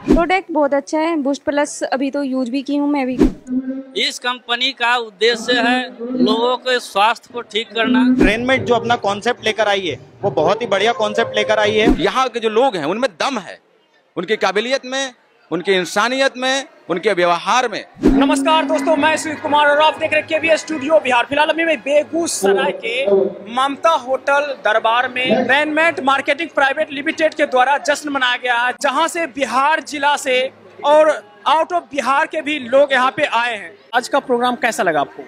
Product बहुत अच्छा है। बूस्ट प्लस अभी तो यूज भी की हूँ मैं भी। इस कंपनी का उद्देश्य है लोगों के स्वास्थ्य को ठीक करना। रेनमेट जो अपना कॉन्सेप्ट लेकर आई है वो बहुत ही बढ़िया कॉन्सेप्ट लेकर आई है। यहाँ के जो लोग हैं उनमें दम है, उनकी काबिलियत में, उनकी इंसानियत में, उनके व्यवहार में। नमस्कार दोस्तों, मैं सुजीत कुमार और आप देख रहे हैं केवीएस स्टूडियो बिहार। फिलहाल अभी मैं बेगूसराय के ममता होटल दरबार में रेनमेट मार्केटिंग प्राइवेट लिमिटेड के द्वारा जश्न मनाया गया है, जहां से बिहार जिला से और आउट ऑफ बिहार के भी लोग यहाँ पे आए हैं। आज का प्रोग्राम कैसा लगा आपको?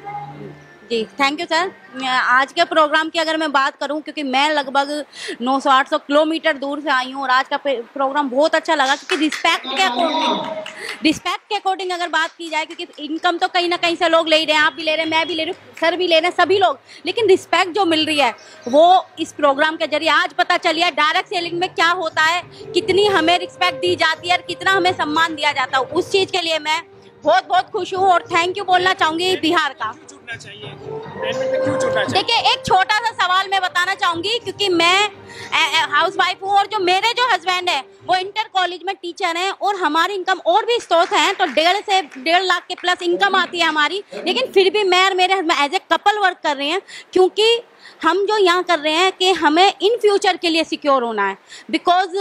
जी थैंक यू सर। आज के प्रोग्राम की अगर मैं बात करूं, क्योंकि मैं लगभग 900-800 किलोमीटर दूर से आई हूं और आज का प्रोग्राम बहुत अच्छा लगा, क्योंकि रिस्पेक्ट के अकॉर्डिंग अगर बात की जाए, क्योंकि इनकम तो कहीं ना कहीं से लोग ले रहे हैं, आप भी ले रहे हैं, मैं भी ले रही हूँ, सर भी ले रहे हैं, सभी लोग, लेकिन रिस्पेक्ट जो मिल रही है वो इस प्रोग्राम के जरिए आज पता चली है। डायरेक्ट सेलिंग में क्या होता है, कितनी हमें रिस्पेक्ट दी जाती है और कितना हमें सम्मान दिया जाता है, उस चीज़ के लिए मैं बहुत बहुत खुश हूँ और थैंक यू बोलना चाहूंगी बिहार का। देखिए, एक छोटा सा सवाल मैं बताना चाहूंगी, क्योंकि मैं हाउस वाइफ हूँ और जो मेरे जो हस्बैंड है वो इंटर कॉलेज में टीचर हैं और हमारी इनकम और भी स्रोत हैं, तो 1.5 से 1.5 लाख के प्लस इनकम आती है हमारी, लेकिन फिर भी मैं और मेरे husband as a couple work कर रहे हैं, क्योंकि हम जो यहाँ कर रहे हैं कि हमें इन फ्यूचर के लिए सिक्योर होना है। बिकॉज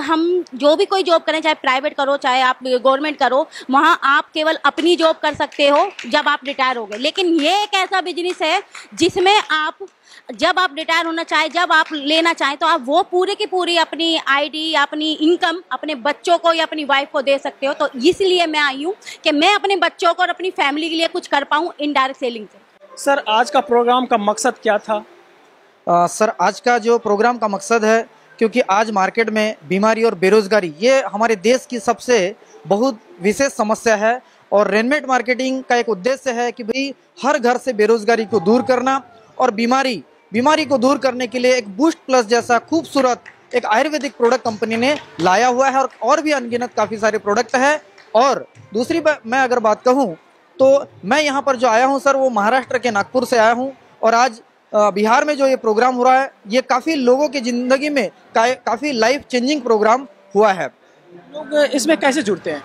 हम जो भी कोई जॉब करें, चाहे प्राइवेट करो चाहे आप गवर्नमेंट करो, वहाँ आप केवल अपनी जॉब कर सकते हो जब आप रिटायर हो गए, लेकिन ये एक ऐसा बिजनेस है जिसमें आप जब आप रिटायर होना चाहे, जब आप लेना चाहें, तो आप वो पूरी की पूरी अपनी आईडी, अपनी इनकम अपने बच्चों को या अपनी वाइफ को दे सकते हो। तो इसलिए मैं आई हूँ कि मैं अपने बच्चों को और अपनी फैमिली के लिए कुछ कर पाऊँ इनडायरेक्ट सेलिंग से। सर, आज का प्रोग्राम का मकसद क्या था? सर, आज का जो प्रोग्राम का मकसद है, क्योंकि आज मार्केट में बीमारी और बेरोजगारी ये हमारे देश की सबसे बहुत विशेष समस्या है, और रेनमेट मार्केटिंग का एक उद्देश्य है कि भाई हर घर से बेरोजगारी को दूर करना और बीमारी को दूर करने के लिए एक बूस्ट प्लस जैसा खूबसूरत एक आयुर्वेदिक प्रोडक्ट कंपनी ने लाया हुआ है, और भी अनगिनत काफ़ी सारे प्रोडक्ट हैं। और दूसरी मैं अगर बात कहूँ तो मैं यहाँ पर जो आया हूँ सर, वो महाराष्ट्र के नागपुर से आया हूँ, और आज बिहार में जो ये प्रोग्राम हो रहा है ये काफ़ी लोगों की ज़िंदगी में काफ़ी लाइफ चेंजिंग प्रोग्राम हुआ है। लोग इसमें कैसे जुड़ते हैं?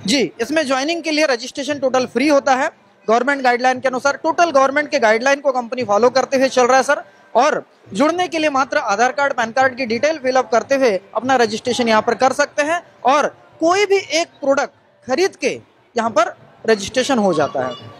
जी, इसमें ज्वाइनिंग के लिए रजिस्ट्रेशन टोटल फ्री होता है, गवर्नमेंट गाइडलाइन के अनुसार। टोटल गवर्नमेंट के गाइडलाइन को कंपनी फॉलो करते हुए चल रहा है सर, और जुड़ने के लिए मात्र आधार कार्ड, पैन कार्ड की डिटेल फिलअप करते हुए अपना रजिस्ट्रेशन यहाँ पर कर सकते हैं, और कोई भी एक प्रोडक्ट खरीद के यहाँ पर रजिस्ट्रेशन हो जाता है।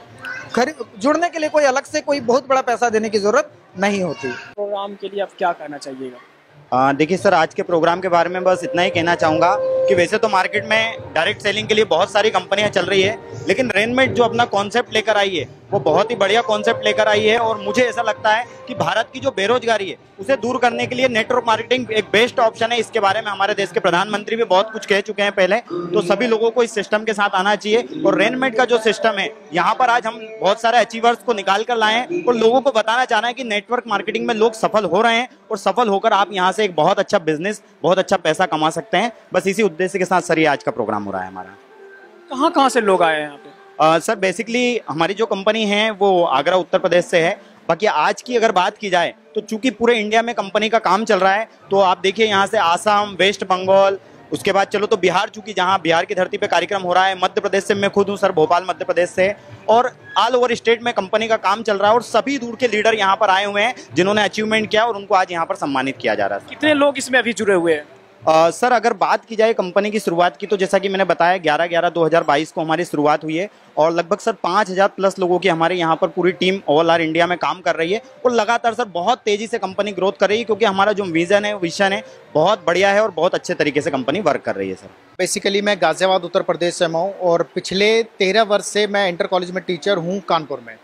जुड़ने के लिए कोई अलग से कोई बहुत बड़ा पैसा देने की जरूरत नहीं होती। प्रोग्राम के लिए आप क्या कहना चाहिएगा? देखिए सर, आज के प्रोग्राम के बारे में बस इतना ही कहना चाहूँगा कि वैसे तो मार्केट में डायरेक्ट सेलिंग के लिए बहुत सारी कंपनियां चल रही है, लेकिन रेनमेट जो अपना कॉन्सेप्ट लेकर आई है वो बहुत ही बढ़िया कॉन्सेप्ट लेकर आई है, और मुझे ऐसा लगता है कि भारत की जो बेरोजगारी है उसे दूर करने के लिए नेटवर्क मार्केटिंग एक बेस्ट ऑप्शन है। इसके बारे में हमारे देश के प्रधानमंत्री भी बहुत कुछ कह चुके हैं पहले, तो सभी लोगों को इस सिस्टम के साथ आना चाहिए। और रेनमेट का जो सिस्टम है, यहाँ पर आज हम बहुत सारे अचीवर्स को निकाल कर लाए हैं और लोगों को बताना चाहना है कि नेटवर्क मार्केटिंग में लोग सफल हो रहे हैं, और सफल होकर आप यहाँ से एक बहुत अच्छा बिजनेस, बहुत अच्छा पैसा कमा सकते हैं। बस इसी उद्देश्य के साथ सर ये आज का प्रोग्राम हो रहा है हमारा। कहाँ से लोग आए हैं यहाँ पे? सर बेसिकली हमारी जो कंपनी है वो आगरा उत्तर प्रदेश से है। बाकी आज की अगर बात की जाए तो चूंकि पूरे इंडिया में कंपनी का काम चल रहा है, तो आप देखिए यहाँ से आसाम, वेस्ट बंगाल, उसके बाद चलो तो बिहार, चूंकि जहाँ बिहार की धरती पे कार्यक्रम हो रहा है, मध्य प्रदेश से मैं खुद हूँ सर, भोपाल मध्य प्रदेश से, और ऑल ओवर स्टेट में कंपनी का काम चल रहा है, और सभी दूर के लीडर यहाँ पर आए हुए हैं जिन्होंने अचीवमेंट किया, और उनको आज यहाँ पर सम्मानित किया जा रहा है। कितने लोग इसमें अभी जुड़े हुए हैं? सर अगर बात की जाए कंपनी की शुरुआत की, तो जैसा कि मैंने बताया 11/11/2022 को हमारी शुरुआत हुई है, और लगभग सर 5000 प्लस लोगों की हमारे यहाँ पर पूरी टीम ऑल आर इंडिया में काम कर रही है, और लगातार सर बहुत तेजी से कंपनी ग्रोथ कर रही है, क्योंकि हमारा जो विजन है बहुत बढ़िया है और बहुत अच्छे तरीके से कंपनी वर्क कर रही है सर। बेसिकली मैं गाजियाबाद उत्तर प्रदेश से हूँ, और पिछले 13 वर्ष से मैं इंटर कॉलेज में टीचर हूँ कानपुर में,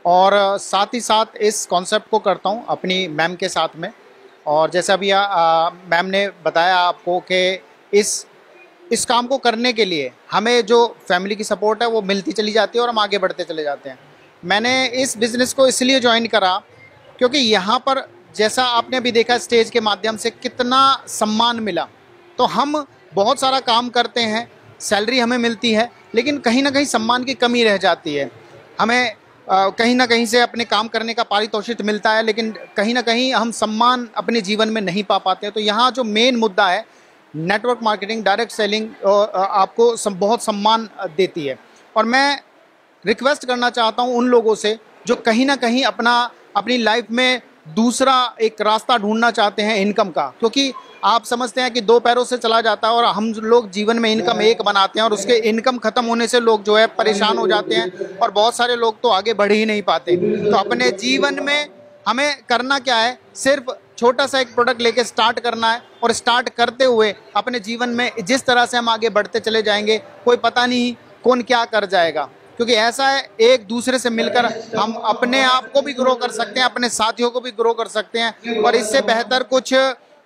और साथ ही साथ इस कॉन्सेप्ट को करता हूँ अपनी मैम के साथ में। और जैसा भी मैम ने बताया आपको कि इस काम को करने के लिए हमें जो फैमिली की सपोर्ट है वो मिलती चली जाती है और हम आगे बढ़ते चले जाते हैं। मैंने इस बिज़नेस को इसलिए ज्वाइन करा क्योंकि यहाँ पर जैसा आपने अभी देखा स्टेज के माध्यम से कितना सम्मान मिला, तो हम बहुत सारा काम करते हैं, सैलरी हमें मिलती है, लेकिन कहीं ना कहीं सम्मान की कमी रह जाती है। हमें कहीं ना कहीं से अपने काम करने का पारितोषिक मिलता है, लेकिन कहीं ना कहीं हम सम्मान अपने जीवन में नहीं पा पाते हैं। तो यहाँ जो मेन मुद्दा है, नेटवर्क मार्केटिंग, डायरेक्ट सेलिंग आपको बहुत सम्मान देती है। और मैं रिक्वेस्ट करना चाहता हूँ उन लोगों से जो कहीं ना कहीं अपनी लाइफ में दूसरा एक रास्ता ढूंढना चाहते हैं इनकम का, क्योंकि आप समझते हैं कि दो पैरों से चला जाता है और हम लोग जीवन में इनकम एक बनाते हैं और उसके इनकम खत्म होने से लोग जो है परेशान हो जाते हैं और बहुत सारे लोग तो आगे बढ़ ही नहीं पाते। तो अपने जीवन में हमें करना क्या है, सिर्फ छोटा सा एक प्रोडक्ट लेके स्टार्ट करना है और स्टार्ट करते हुए अपने जीवन में जिस तरह से हम आगे बढ़ते चले जाएंगे, कोई पता नहीं कौन क्या कर जाएगा। क्योंकि ऐसा है, एक दूसरे से मिलकर हम अपने आप को भी ग्रो कर सकते हैं, अपने साथियों को भी ग्रो कर सकते हैं, और इससे बेहतर कुछ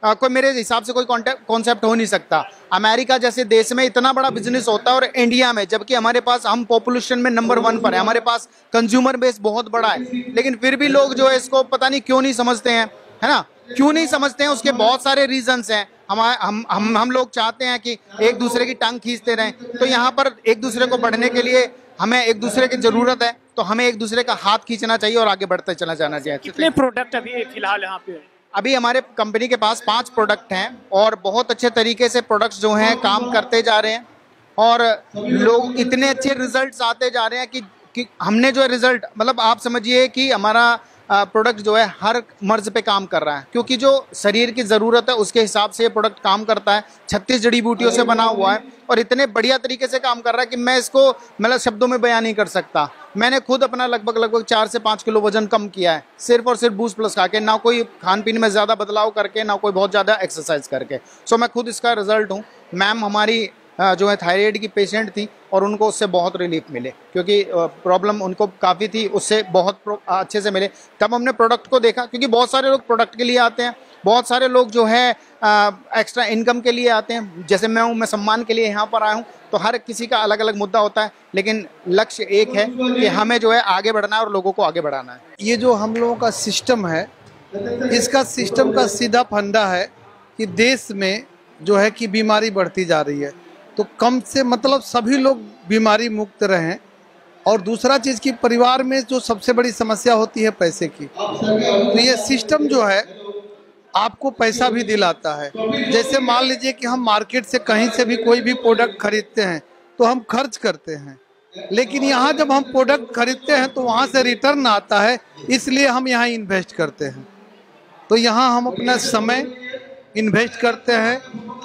कोई मेरे हिसाब से कोई कॉन्सेप्ट हो नहीं सकता। अमेरिका जैसे देश में इतना बड़ा बिजनेस होता है और इंडिया में, जबकि हमारे पास हम पॉपुलेशन में नंबर 1 पर है, हमारे पास कंज्यूमर बेस बहुत बड़ा है, लेकिन फिर भी लोग जो है इसको पता नहीं क्यों नहीं समझते हैं, है ना। क्यों नहीं समझते हैं, उसके बहुत सारे रीजंस हैं। हम लोग चाहते हैं कि एक दूसरे की टांग खींचते रहें, तो यहाँ पर एक दूसरे को बढ़ने के लिए हमें एक दूसरे की जरूरत है, तो हमें एक दूसरे का हाथ खींचना चाहिए और आगे बढ़ते चला जाना चाहिए। कितने प्रोडक्ट अभी फिलहाल यहाँ पे? अभी हमारे कंपनी के पास 5 प्रोडक्ट हैं और बहुत अच्छे तरीके से प्रोडक्ट्स जो हैं काम करते जा रहे हैं और लोग इतने अच्छे रिजल्ट्स आते जा रहे हैं कि हमने जो है रिजल्ट, मतलब आप समझिए कि हमारा प्रोडक्ट जो है हर मर्ज पे काम कर रहा है, क्योंकि जो शरीर की ज़रूरत है उसके हिसाब से ये प्रोडक्ट काम करता है। 36 जड़ी बूटियों से बना हुआ है और इतने बढ़िया तरीके से काम कर रहा है कि मैं इसको मतलब शब्दों में बयान नहीं कर सकता। मैंने खुद अपना लगभग 4 से 5 किलो वजन कम किया है, सिर्फ और सिर्फ बूस्ट प्लस खा के, ना कोई खान पीन में ज़्यादा बदलाव करके, ना कोई बहुत ज़्यादा एक्सरसाइज करके। सो मैं खुद इसका रिजल्ट हूँ। मैम हमारी जो है थायराइड की पेशेंट थी और उनको उससे बहुत रिलीफ मिले, क्योंकि प्रॉब्लम उनको काफ़ी थी, उससे बहुत अच्छे से मिले। तब हमने प्रोडक्ट को देखा, क्योंकि बहुत सारे लोग प्रोडक्ट के लिए आते हैं, बहुत सारे लोग जो है एक्स्ट्रा इनकम के लिए आते हैं, जैसे मैं हूँ, मैं सम्मान के लिए यहाँ पर आया हूँ। तो हर किसी का अलग अलग मुद्दा होता है, लेकिन लक्ष्य एक है कि हमें जो है आगे बढ़ना है और लोगों को आगे बढ़ाना है। ये जो हम लोगों का सिस्टम है, इसका सिस्टम का सीधा फंडा है कि देश में जो है कि बीमारी बढ़ती जा रही है, तो कम से मतलब सभी लोग बीमारी मुक्त रहें। और दूसरा चीज़ कि परिवार में जो सबसे बड़ी समस्या होती है पैसे की, तो ये सिस्टम जो है आपको पैसा भी दिलाता है। जैसे मान लीजिए कि हम मार्केट से कहीं से भी कोई भी प्रोडक्ट खरीदते हैं तो हम खर्च करते हैं, लेकिन यहाँ जब हम प्रोडक्ट खरीदते हैं तो वहाँ से रिटर्न आता है, इसलिए हम यहाँ इन्वेस्ट करते हैं। तो यहाँ हम अपना समय इन्वेस्ट करते हैं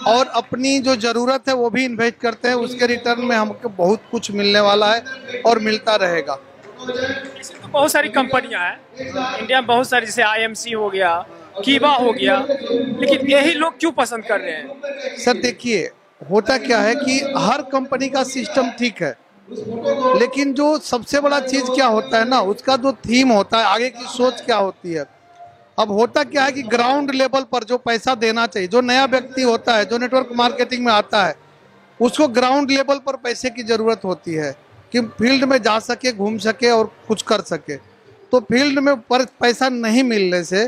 और अपनी जो ज़रूरत है वो भी इन्वेस्ट करते हैं, उसके रिटर्न में हमको बहुत कुछ मिलने वाला है और मिलता रहेगा। बहुत सारी कंपनियां हैं इंडिया में, बहुत सारी, जैसे IMC हो गया, कीबा हो गया, लेकिन यही लोग क्यों पसंद कर रहे हैं? सर देखिए, होता क्या है कि हर कंपनी का सिस्टम ठीक है, लेकिन जो सबसे बड़ा चीज़ क्या होता है ना, उसका जो थीम होता है, आगे की सोच क्या होती है। अब होता क्या है कि ग्राउंड लेवल पर जो पैसा देना चाहिए, जो नया व्यक्ति होता है, जो नेटवर्क मार्केटिंग में आता है, उसको ग्राउंड लेवल पर पैसे की ज़रूरत होती है कि फील्ड में जा सके, घूम सके और कुछ कर सके। तो फील्ड में पैसा नहीं मिलने से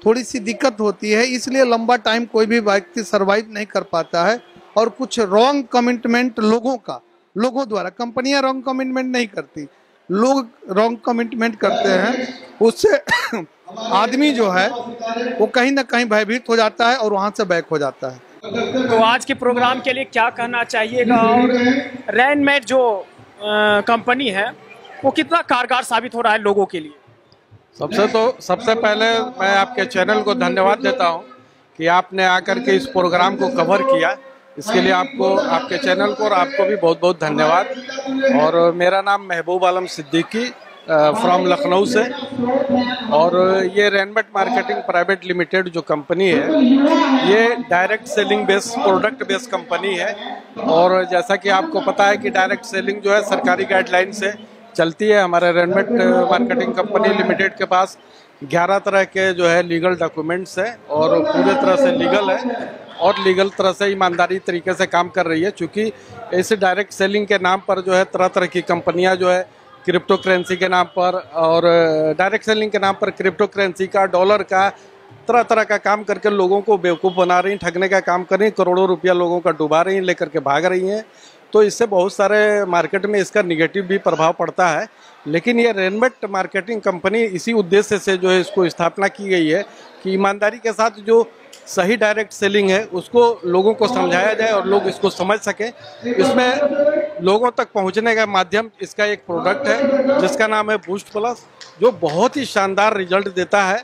थोड़ी सी दिक्कत होती है, इसलिए लंबा टाइम कोई भी व्यक्ति सर्वाइव नहीं कर पाता है। और कुछ रॉन्ग कमिटमेंट लोगों द्वारा, कंपनियां रॉन्ग कमिटमेंट नहीं करती, लोग रॉन्ग कमिटमेंट करते हैं, उससे आदमी जो है वो कहीं ना कहीं भयभीत हो जाता है और वहाँ से बैक हो जाता है। तो आज के प्रोग्राम के लिए क्या कहना चाहिएगा, और रेनमेट जो कंपनी है वो कितना कारगर साबित हो रहा है लोगों के लिए? सबसे पहले मैं आपके चैनल को धन्यवाद देता हूं कि आपने आकर के इस प्रोग्राम को कवर किया। इसके लिए आपको, आपके चैनल को और आपको भी बहुत बहुत धन्यवाद। और मेरा नाम महबूब आलम सिद्दीकी फ्रॉम लखनऊ से, और ये रेनमेट मार्केटिंग प्राइवेट लिमिटेड जो कंपनी है, ये direct selling based, product based company है। और जैसा कि आपको पता है कि डायरेक्ट सेलिंग जो है सरकारी गाइडलाइन से चलती है। हमारे रेनमेट मार्केटिंग कंपनी लिमिटेड के पास 11 तरह के जो है लीगल डॉक्यूमेंट्स है और पूरे तरह से लीगल है और लीगल तरह से ईमानदारी तरीके से काम कर रही है। चूँकि इस डायरेक्ट सेलिंग के नाम पर जो है तरह तरह की कंपनियां जो है क्रिप्टो करेंसी के नाम पर और डायरेक्ट सेलिंग के नाम पर क्रिप्टो करेंसी का, डॉलर का, तरह तरह का काम करके लोगों को बेवकूफ़ बना रही हैं, ठगने का काम कर रही हैं, करोड़ों रुपया लोगों का डुबा रही हैं, लेकर के भाग रही हैं। तो इससे बहुत सारे मार्केट में इसका निगेटिव भी प्रभाव पड़ता है। लेकिन ये रेनमेट मार्केटिंग कंपनी इसी उद्देश्य से जो है इसको स्थापना की गई है कि ईमानदारी के साथ जो सही डायरेक्ट सेलिंग है उसको लोगों को समझाया जाए और लोग इसको समझ सकें। इसमें लोगों तक पहुंचने का माध्यम इसका एक प्रोडक्ट है जिसका नाम है बूस्ट प्लस, जो बहुत ही शानदार रिजल्ट देता है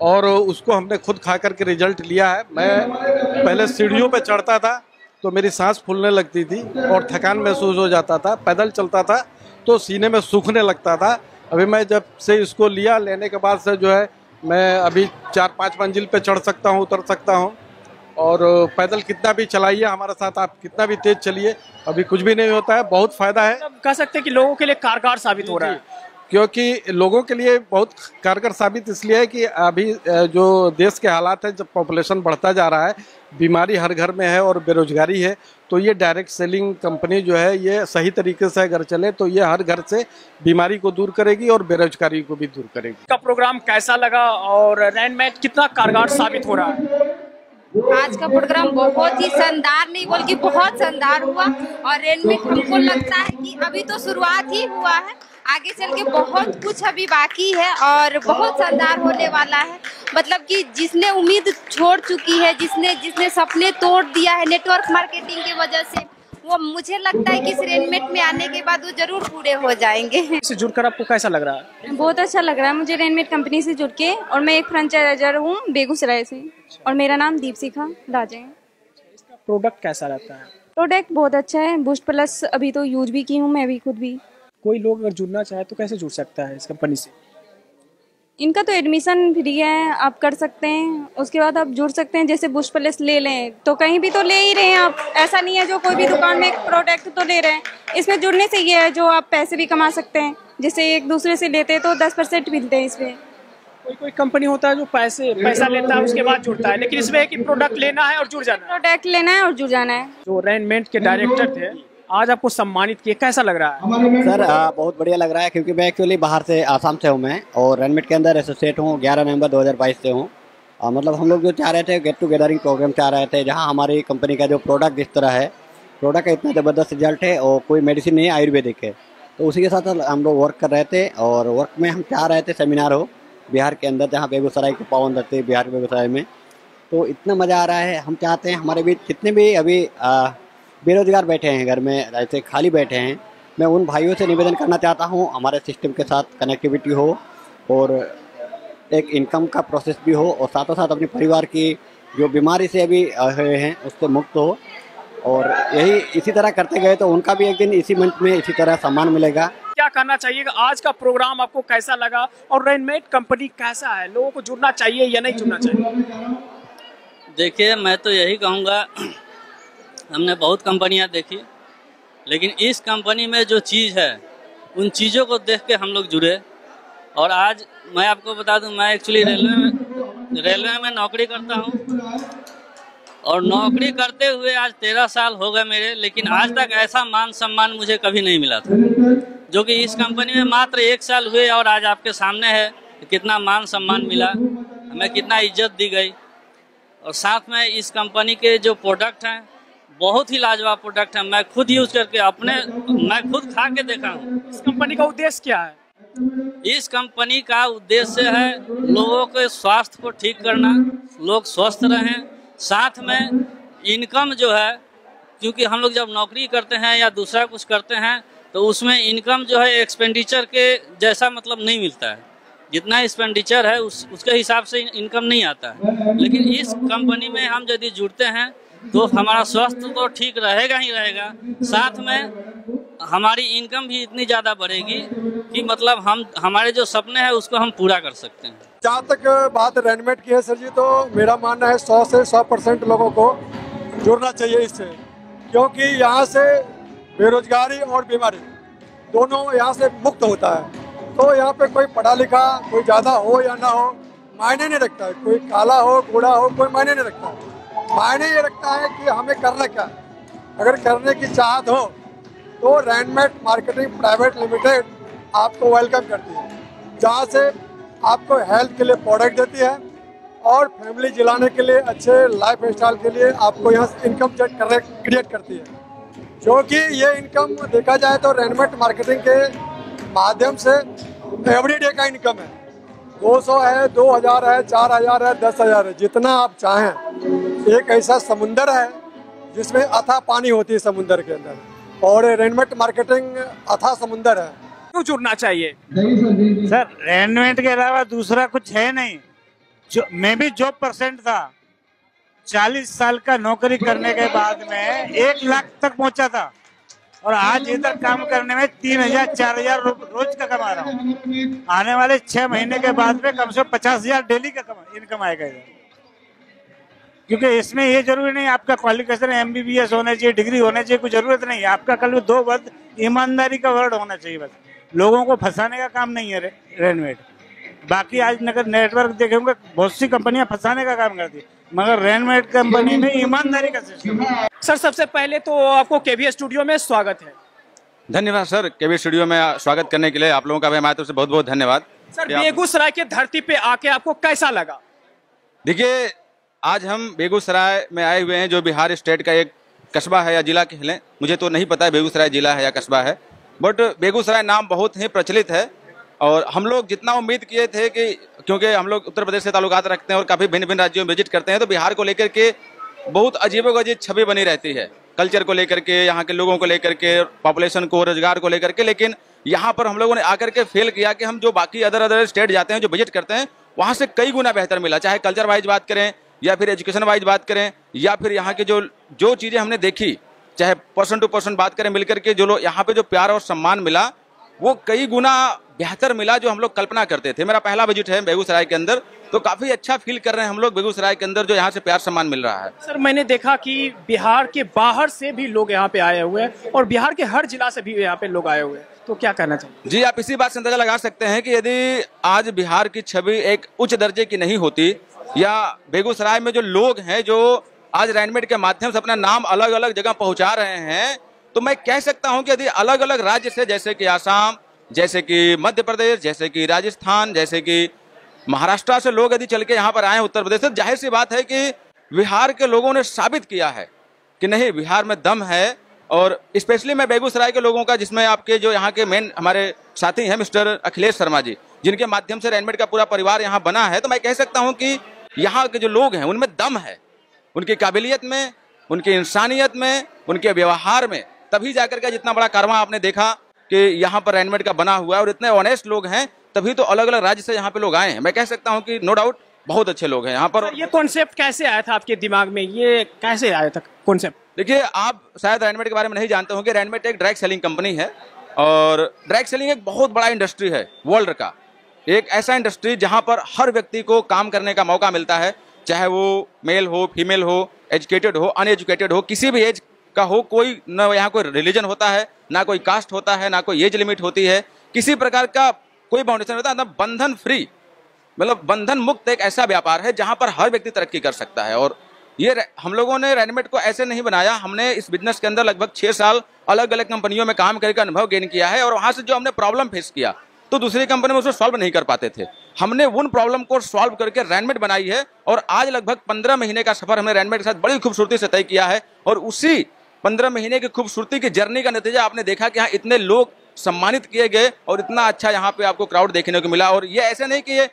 और उसको हमने खुद खा करके रिजल्ट लिया है। मैं पहले सीढ़ियों पे चढ़ता था तो मेरी सांस फूलने लगती थी और थकान महसूस हो जाता था, पैदल चलता था तो सीने में सूखने लगता था। अभी मैं जब से इसको लेने के बाद से जो है मैं अभी 4-5 मंजिल पे चढ़ सकता हूँ, उतर सकता हूँ और पैदल कितना भी चलाइए हमारे साथ, आप कितना भी तेज चलिए, अभी कुछ भी नहीं होता है। बहुत फायदा है, कह सकते हैं कि लोगों के लिए कारगर साबित हो रहा है, क्योंकि लोगों के लिए बहुत कारगर साबित इसलिए है कि अभी जो देश के हालात है, जब पॉपुलेशन बढ़ता जा रहा है, बीमारी हर घर में है और बेरोजगारी है, तो ये डायरेक्ट सेलिंग कंपनी जो है ये सही तरीके से अगर चले तो ये हर घर से बीमारी को दूर करेगी और बेरोजगारी को भी दूर करेगी। का प्रोग्राम कैसा लगा और रेनमेट कितना कारगर साबित हो रहा है? आज का प्रोग्राम बहुत ही शानदार, नहीं बोल के बहुत शानदार हुआ और रेनमेट हमको लगता है कि अभी तो शुरुआत ही हुआ है, आगे चल के बहुत कुछ अभी बाकी है और बहुत शानदार होने वाला है। मतलब कि जिसने उम्मीद छोड़ चुकी है, जिसने सपने तोड़ दिया है नेटवर्क मार्केटिंग की वजह से, वो मुझे लगता है कि इस रेनमेट में आने के बाद वो जरूर पूरे हो जाएंगे। इससे जुड़कर आपको कैसा लग रहा है? बहुत अच्छा लग रहा है मुझे रेनमेट कंपनी से जुड़ के, और मैं एक फ्रेंचाइजर हूँ बेगूसराय से और मेरा नाम दीपशिखा राजे है। इसका प्रोडक्ट कैसा रहता है? प्रोडक्ट बहुत अच्छा है, बूस्ट प्लस अभी तो यूज भी की हूँ मैं भी खुद भी। कोई लोग अगर जुड़ना चाहे तो कैसे जुड़ सकता है इस कंपनी से? इनका तो एडमिशन फ्री है, आप कर सकते हैं, उसके बाद आप जुड़ सकते हैं। जैसे बूस्ट प्लस ले लें तो कहीं भी तो ले ही रहे हैं आप, ऐसा नहीं है जो कोई भी दुकान में एक प्रोडक्ट तो ले रहे हैं। इसमें जुड़ने से ये है जो आप पैसे भी कमा सकते हैं, जैसे एक दूसरे से लेते हैं तो 10% मिलते हैं इसमें। कोई कंपनी होता है जो पैसा लेता है उसके बाद जुड़ता है, लेकिन इसमें एक प्रोडक्ट लेना है और जुड़ जाना है। प्रोडक्ट लेना है और जुड़ जाना है। जो रेनमेट के डायरेक्टर थे आज आपको सम्मानित किए, कैसा लग रहा है? सर बहुत बढ़िया लग रहा है, क्योंकि मैं एक्चुअली बाहर से आसाम से हूँ मैं, और रेनमेट के अंदर एसोसिएट हूँ 11 नवंबर 2022 से हूँ। मतलब हम लोग जो चाह रहे थे गेट टुगेदरिंग प्रोग्राम चाह रहे थे, जहाँ हमारी कंपनी का जो प्रोडक्ट जिस तरह है, प्रोडक्ट का इतना ज़बरदस्त रिजल्ट है और कोई मेडिसिन नहीं है, आयुर्वेदिक है, तो उसी के साथ हम लोग वर्क कर रहे थे। और वर्क में हम चाह रहे थे सेमिनार हो बिहार के अंदर, जहाँ बेगूसराय की पावन धरती है बिहार के बेगूसराय में, तो इतना मज़ा आ रहा है। हम चाहते हैं हमारे बीच जितने भी अभी बेरोजगार बैठे हैं घर में, ऐसे खाली बैठे हैं, मैं उन भाइयों से निवेदन करना चाहता हूं हमारे सिस्टम के साथ कनेक्टिविटी हो और एक इनकम का प्रोसेस भी हो, और साथों साथ अपने परिवार की जो बीमारी से अभी हुए हैं उससे मुक्त हो। और यही इसी तरह करते गए तो उनका भी एक दिन इसी मंच में इसी तरह सम्मान मिलेगा। क्या करना चाहिए? आज का प्रोग्राम आपको कैसा लगा और रेनमेट कंपनी कैसा है? लोगों को जुड़ना चाहिए या नहीं जुड़ना चाहिए? देखिए, मैं तो यही कहूँगा, हमने बहुत कंपनियां देखी, लेकिन इस कंपनी में जो चीज़ है उन चीज़ों को देख के हम लोग जुड़े। और आज मैं आपको बता दूं, मैं एक्चुअली रेलवे में नौकरी करता हूं और नौकरी करते हुए आज 13 साल हो गए मेरे, लेकिन आज तक ऐसा मान सम्मान मुझे कभी नहीं मिला था, जो कि इस कंपनी में मात्र 1 साल हुए और आज आपके सामने है कितना मान सम्मान मिला, हमें कितना इज्जत दी गई। और साथ में इस कंपनी के जो प्रोडक्ट हैं बहुत ही लाजवाब प्रोडक्ट है, मैं खुद यूज करके मैं खुद खा के देखा हूँ। इस कंपनी का उद्देश्य क्या है? इस कंपनी का उद्देश्य है लोगों के स्वास्थ्य को ठीक करना, लोग स्वस्थ रहें, साथ में इनकम जो है, क्योंकि हम लोग जब नौकरी करते हैं या दूसरा कुछ करते हैं तो उसमें इनकम जो है एक्सपेंडिचर के जैसा मतलब नहीं मिलता है, जितना एक्सपेंडिचर है उसके हिसाब से इनकम नहीं आता है। लेकिन इस कंपनी में हम यदि जुड़ते हैं तो हमारा स्वास्थ्य तो ठीक रहेगा ही रहेगा, साथ में हमारी इनकम भी इतनी ज़्यादा बढ़ेगी कि मतलब हमारे जो सपने हैं उसको हम पूरा कर सकते हैं। जहाँ तक बात रेनमेट की है सर जी, तो मेरा मानना है 100 से 100% लोगों को जुड़ना चाहिए इससे, क्योंकि यहाँ से बेरोजगारी और बीमारी दोनों यहाँ से मुक्त होता है। तो यहाँ पे कोई पढ़ा लिखा कोई ज़्यादा हो या ना हो मायने नहीं रखता है, कोई काला हो बूढ़ा हो कोई मायने नहीं रखता है। मायने ये रखता है कि हमें करना क्या है। अगर करने की चाहत हो तो रेनमेट मार्केटिंग प्राइवेट लिमिटेड आपको वेलकम करती है, जहाँ से आपको हेल्थ के लिए प्रोडक्ट देती है और फैमिली जिलाने के लिए, अच्छे लाइफ स्टाइल के लिए आपको यहाँ इनकम क्रिएट करती है। क्योंकि ये इनकम देखा जाए तो रेडीमेड मार्केटिंग के माध्यम से एवरीडे का इनकम है। 200 है, 2000 है, 4000 है, 10,000 है, जितना आप चाहें। एक ऐसा समुंदर है जिसमें अथाह पानी होती है समुंदर के अंदर, और रेडीमेड मार्केटिंग अथाह समुंदर है। क्यों जुड़ना चाहिए? सर रेडीमेड के अलावा दूसरा कुछ है नहीं। मैं भी जॉब परसेंट था, 40 साल का नौकरी करने के बाद में 1 लाख तक पहुंचा था, और आज इधर काम करने में 3,000 4,000 रोज का कमा रहा हूँ। आने वाले 6 महीने के बाद में कम से कम 50,000 डेली का इनकम आएगा इधर। क्योंकि इसमें ये जरूरी नहीं आपका क्वालिफिकेशन MBBS होना चाहिए, डिग्री होना चाहिए, कोई जरूरत नहीं है। आपका कल 2 वर्ड ईमानदारी का वर्ड होना चाहिए बस। लोगों को फंसाने का काम नहीं है रेडीमेड। बाकी आज नगर नेटवर्क देखेंगे बहुत सी कंपनियां फंसाने का काम करती है, मगर रेडीमेड कंपनी में ईमानदारी का सिस्टम है। सर सबसे पहले तो आपको KV स्टूडियो में स्वागत है। धन्यवाद सर, KV स्टूडियो में स्वागत करने के लिए आप लोगों का भी हमारी तरफ से बहुत बहुत धन्यवाद। सर बेगूसराय की धरती पे आके आपको कैसा लगा? देखिए, आज हम बेगूसराय में आए हुए हैं, जो बिहार स्टेट का एक कस्बा है या जिला कह लें, मुझे तो नहीं पता है बेगूसराय जिला है या कस्बा है, बट बेगूसराय नाम बहुत ही प्रचलित है। और हम लोग जितना उम्मीद किए थे कि क्योंकि हम लोग उत्तर प्रदेश से ताल्लुकात रखते हैं और काफ़ी भिन्न भिन्न राज्यों में विजिट करते हैं, तो बिहार को लेकर के बहुत अजीबोगरीब छवि बनी रहती है, कल्चर को लेकर के, यहाँ के लोगों को लेकर के, पॉपुलेशन को, रोजगार को लेकर के। लेकिन यहाँ पर हम लोगों ने आकर के फेल किया कि हम जो बाकी अदर स्टेट जाते हैं, जो विजिट करते हैं, वहाँ से कई गुना बेहतर मिला। चाहे कल्चर वाइज बात करें या फिर एजुकेशन वाइज बात करें या फिर यहाँ की जो चीज़ें हमने देखी, चाहे पर्सन टू पर्सन बात करें, मिलकर के जो लोग यहाँ पे जो प्यार और सम्मान मिला वो कई गुना बेहतर मिला जो हम लोग कल्पना करते थे। मेरा पहला विजिट है बेगूसराय के अंदर, तो काफी अच्छा फील कर रहे हैं हम लोग बेगूसराय के अंदर, जो यहाँ से प्यार सम्मान मिल रहा है। सर मैंने देखा कि बिहार के बाहर से भी लोग यहाँ पे आए हुए हैं और बिहार के हर जिला से भी यहाँ पे लोग आए हुए हैं, तो क्या कहना चाहिए? जी, आप इसी बात से अंदाजा लगा सकते हैं कि यदि आज बिहार की छवि एक उच्च दर्जे की नहीं होती, या बेगूसराय में जो लोग हैं जो आज रेडीमेड के माध्यम से अपना नाम अलग अलग जगह पहुंचा रहे हैं, तो मैं कह सकता हूं कि यदि अलग अलग राज्य से, जैसे कि आसाम, जैसे कि मध्य प्रदेश, जैसे कि राजस्थान, जैसे कि महाराष्ट्र से लोग यदि चल के यहाँ पर आए उत्तर प्रदेश से, जाहिर सी बात है कि बिहार के लोगों ने साबित किया है कि नहीं, बिहार में दम है। और स्पेशली मैं बेगूसराय के लोगों का, जिसमें आपके जो यहाँ के मेन हमारे साथी हैं मिस्टर अखिलेश शर्मा जी, जिनके माध्यम से रेडीमेड का पूरा परिवार यहाँ बना है, तो मैं कह सकता हूँ कि यहाँ के जो लोग हैं उनमें दम है, उनकी काबिलियत में, उनकी इंसानियत में, उनके व्यवहार में। तभी जाकर के जितना बड़ा कारवां आपने देखा कि यहाँ पर रेडीमेड का बना हुआ है, और इतने ऑनेस्ट लोग हैं, तभी तो अलग अलग राज्य से यहाँ पे लोग आए हैं। मैं कह सकता हूँ कि नो डाउट बहुत अच्छे लोग हैं यहाँ पर। ये कॉन्सेप्ट कैसे आया था आपके दिमाग में, ये कैसे आया था कॉन्सेप्ट? देखिए, आप शायद रेडीमेड के बारे में नहीं जानते होंगे, रेडीमेड एक डायरेक्ट सेलिंग कंपनी है, और डायरेक्ट सेलिंग एक बहुत बड़ा इंडस्ट्री है वर्ल्ड का। एक ऐसा इंडस्ट्री जहाँ पर हर व्यक्ति को काम करने का मौका मिलता है, चाहे वो मेल हो, फीमेल हो, एजुकेटेड हो, अनएजुकेटेड हो, किसी भी एज का हो। कोई न यहाँ कोई रिलीजन होता है, ना कोई कास्ट होता है, ना कोई एज लिमिट होती है, किसी प्रकार का कोई बाउंडेशन होता है, ना बंधन फ्री, मतलब बंधन मुक्त एक ऐसा व्यापार है जहाँ पर हर व्यक्ति तरक्की कर सकता है। और ये हम लोगों ने रेडीमेड को ऐसे नहीं बनाया, हमने इस बिजनेस के अंदर लगभग 6 साल अलग अलग कंपनियों में काम करके अनुभव गेन किया है, और वहाँ से जो हमने प्रॉब्लम फेस किया तो दूसरी कंपनी में उसको सॉल्व नहीं कर पाते थे, हमने उन प्रॉब्लम को सॉल्व करके रेडीमेड बनाई है। और आज लगभग 15 महीने का सफर हमने रेडीमेड के साथ बड़ी खूबसूरती से तय किया है, और उसी 15 महीने की खूबसूरती की जर्नी का नतीजा आपने देखा कि यहाँ इतने लोग सम्मानित किए गए और इतना अच्छा यहाँ पे आपको क्राउड देखने को मिला। और ये ऐसे नहीं कि ये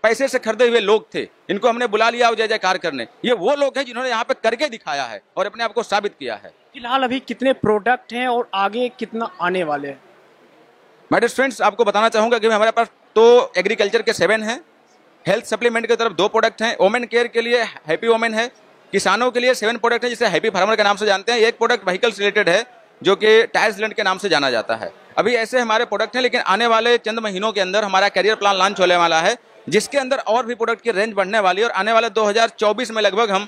पैसे से खरीदे हुए लोग थे, इनको हमने बुला लिया और जय जयकार करने, ये वो लोग हैं जिन्होंने यहाँ पे करके दिखाया है और अपने आप को साबित किया है। फिलहाल अभी कितने प्रोडक्ट हैं और आगे कितना आने वाले हैं? माय डियर फ्रेंड्स, आपको बताना चाहूंगा कि हमारे पास तो एग्रीकल्चर के 7 हैं, हेल्थ सप्लीमेंट की तरफ 2 प्रोडक्ट हैं, वोमेन केयर के लिए हैप्पी वोमेन है, किसानों के लिए 7 प्रोडक्ट हैं जिसे हैप्पी फार्मर के नाम से जानते हैं। एक प्रोडक्ट व्हीकल से रिलेटेड है जो कि टायर सिलेंट के नाम से जाना जाता है। अभी ऐसे हमारे प्रोडक्ट हैं, लेकिन आने वाले चंद महीनों के अंदर हमारा करियर प्लान लॉन्च होने वाला है, जिसके अंदर और भी प्रोडक्ट की रेंज बढ़ने वाली है। और आने वाले 2024 में लगभग हम,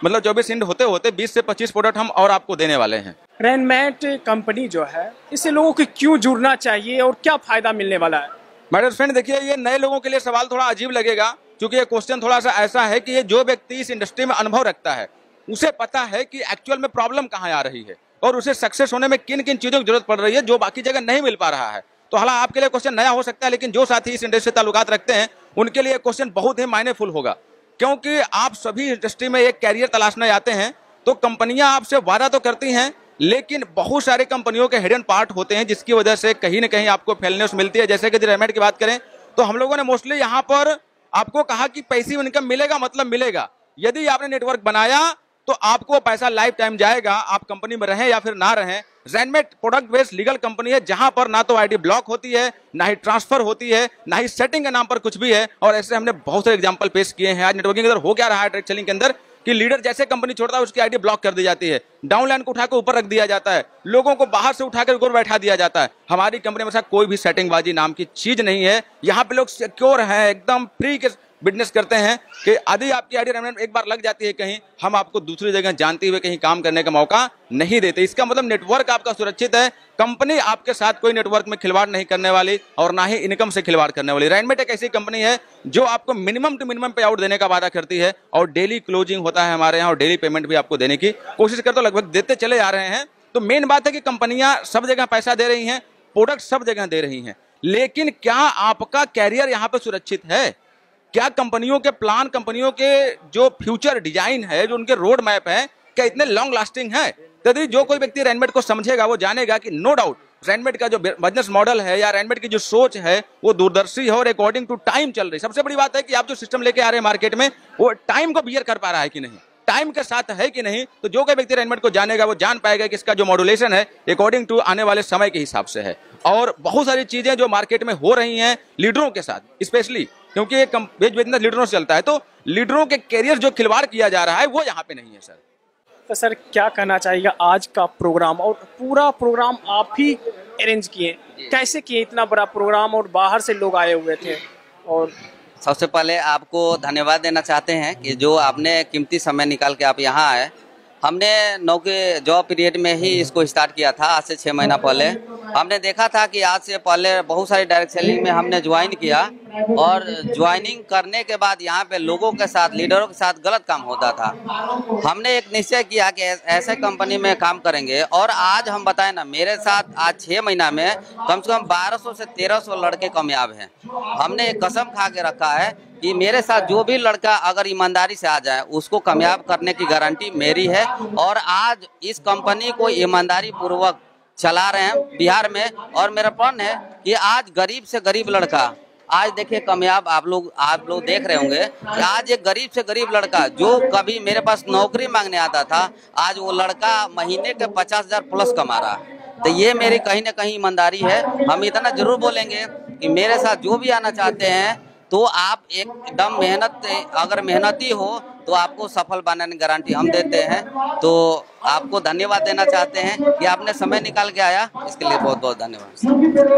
मतलब 24 इंड होते होते 20 से 25 प्रोडक्ट हम और आपको देने वाले हैं। रेडीमेड कंपनी जो है, इससे लोगों को क्यों जुड़ना चाहिए और क्या फायदा मिलने वाला है? माय डियर फ्रेंड, देखिए, ये नए लोगों के लिए सवाल थोड़ा अजीब लगेगा, क्योंकि ये क्वेश्चन थोड़ा सा ऐसा है कि ये जो व्यक्ति इस इंडस्ट्री में अनुभव रखता है उसे पता है कि एक्चुअल में प्रॉब्लम कहाँ आ रही है और उसे सक्सेस होने में किन किन चीजों की जरूरत पड़ रही है जो बाकी जगह नहीं मिल पा रहा है। तो हालांकि आपके लिए क्वेश्चन नया हो सकता है, लेकिन जो साथी इस इंडस्ट्री से ताल्लुकात रखते हैं उनके लिए क्वेश्चन बहुत ही मायनेफुल होगा, क्योंकि आप सभी इंडस्ट्री में एक कैरियर तलाशने जाते हैं तो कंपनियां आपसे वादा तो करती हैं, लेकिन बहुत सारे कंपनियों के हिडन पार्ट होते हैं जिसकी वजह से कहीं ना कहीं आपको फेलनेस मिलती है। जैसे कि रेनमेट की बात करें तो हम लोगों ने मोस्टली यहाँ पर आपको कहा कि पैसिव इनकम मिलेगा, मतलब मिलेगा। यदि आपने नेटवर्क बनाया तो आपको पैसा लाइफ टाइम जाएगा, आप कंपनी में रहें या फिर ना रहें। रेनमेट प्रोडक्ट बेस्ड लीगल कंपनी है जहां पर ना तो आईडी ब्लॉक होती है, ना ही ट्रांसफर होती है, ना ही सेटिंग के नाम पर कुछ भी है। और ऐसे हमने बहुत सारे एग्जांपल पेश किए हैं। आज नेटवर्किंग के अंदर हो क्या रहा है डायरेक्ट सेलिंग के अंदर कि लीडर जैसे कंपनी छोड़ता है उसकी आईडी ब्लॉक कर दी जाती है, डाउनलाइन को उठाकर ऊपर रख दिया जाता है, लोगों को बाहर से उठाकर ऊपर बैठा दिया जाता है। हमारी कंपनी में ऐसा कोई भी सेटिंगबाजी नाम की चीज नहीं है। यहाँ पे लोग सिक्योर हैं, एकदम फ्री के बिजनेस करते हैं कि यदि आपकी आईडी रेनमेट एक बार लग जाती है कहीं, हम आपको दूसरी जगह जानते हुए कहीं काम करने का मौका नहीं देते। इसका मतलब नेटवर्क आपका सुरक्षित है, कंपनी आपके साथ कोई नेटवर्क में खिलवाड़ नहीं करने वाली और ना ही इनकम से खिलवाड़ करने वाली। रेनमेट एक ऐसी कंपनी है जो आपको मिनिमम टू मिनिमम पे आउट देने का वादा करती है और डेली क्लोजिंग होता है हमारे यहाँ और डेली पेमेंट भी आपको देने की कोशिश करते, लगभग देते चले आ रहे हैं। तो मेन बात है कि कंपनियां सब जगह पैसा दे रही हैं, प्रोडक्ट सब जगह दे रही हैं, लेकिन क्या आपका कैरियर यहाँ पे सुरक्षित है? क्या कंपनियों के प्लान, कंपनियों के जो फ्यूचर डिजाइन है, जो उनके रोड मैप है, क्या इतने लॉन्ग लास्टिंग है? यदि जो कोई व्यक्ति रेनमेट को समझेगा वो जानेगा कि नो डाउट रेनमेट का जो बिजनेस मॉडल है या रेनमेट की जो सोच है वो दूरदर्शी है और अकॉर्डिंग टू टाइम चल रही है। सबसे बड़ी बात है कि आप जो सिस्टम लेके आ रहे हैं मार्केट में वो टाइम को बियर कर पा रहा है कि नहीं, टाइम के साथ है कि नहीं। तो जो कोई व्यक्ति रेनमेट को जानेगा वो जान पाएगा कि इसका जो मॉड्यूलेशन है अकॉर्डिंग टू आने वाले समय के हिसाब से है। और बहुत सारी चीजें जो मार्केट में हो रही हैं लीडरों के साथ स्पेशली, क्योंकि ये बिजनेस लीडरों से चलता है, तो लीडरों के कैरियर जो खिलवाड़ किया जा रहा है वो यहाँ पे नहीं है सर। तो सर क्या कहना चाहिएगा आज का प्रोग्राम, और पूरा प्रोग्राम आप ही अरेंज किए, कैसे किए इतना बड़ा प्रोग्राम और बाहर से लोग आए हुए थे? और सबसे पहले आपको धन्यवाद देना चाहते हैं कि जो आपने कीमती समय निकाल के आप यहाँ आए। हमने नौकरी जॉब पीरियड में ही इसको स्टार्ट किया था, आज से 6 महीना पहले। हमने देखा था कि आज से पहले बहुत सारी डायरेक्ट सेलिंग में हमने ज्वाइन किया और ज्वाइनिंग करने के बाद यहाँ पे लोगों के साथ, लीडरों के साथ गलत काम होता था। हमने एक निश्चय किया कि ऐसे कंपनी में काम करेंगे और आज हम बताएं ना, मेरे साथ आज 6 महीना में कम से कम 1200 से 1300 लड़के कामयाब हैं। हमने एक कसम खा के रखा है कि मेरे साथ जो भी लड़का अगर ईमानदारी से आ जाए उसको कामयाब करने की गारंटी मेरी है। और आज इस कंपनी को ईमानदारी पूर्वक चला रहे हैं बिहार में। और मेरा प्रण है कि आज गरीब से गरीब लड़का, आज देखिए कामयाब आप लोग देख रहे होंगे कि आज एक गरीब से गरीब लड़का जो कभी मेरे पास नौकरी मांगने आता था, आज वो लड़का महीने के 50,000 प्लस कमा रहा है। तो ये मेरी कहीं ना कहीं ईमानदारी है। हम इतना जरूर बोलेंगे कि मेरे साथ जो भी आना चाहते हैं तो आप एकदम अगर मेहनती हो तो आपको सफल बनाने की गारंटी हम देते हैं। तो आपको धन्यवाद देना चाहते हैं कि आपने समय निकाल के आया, इसके लिए बहुत बहुत धन्यवाद।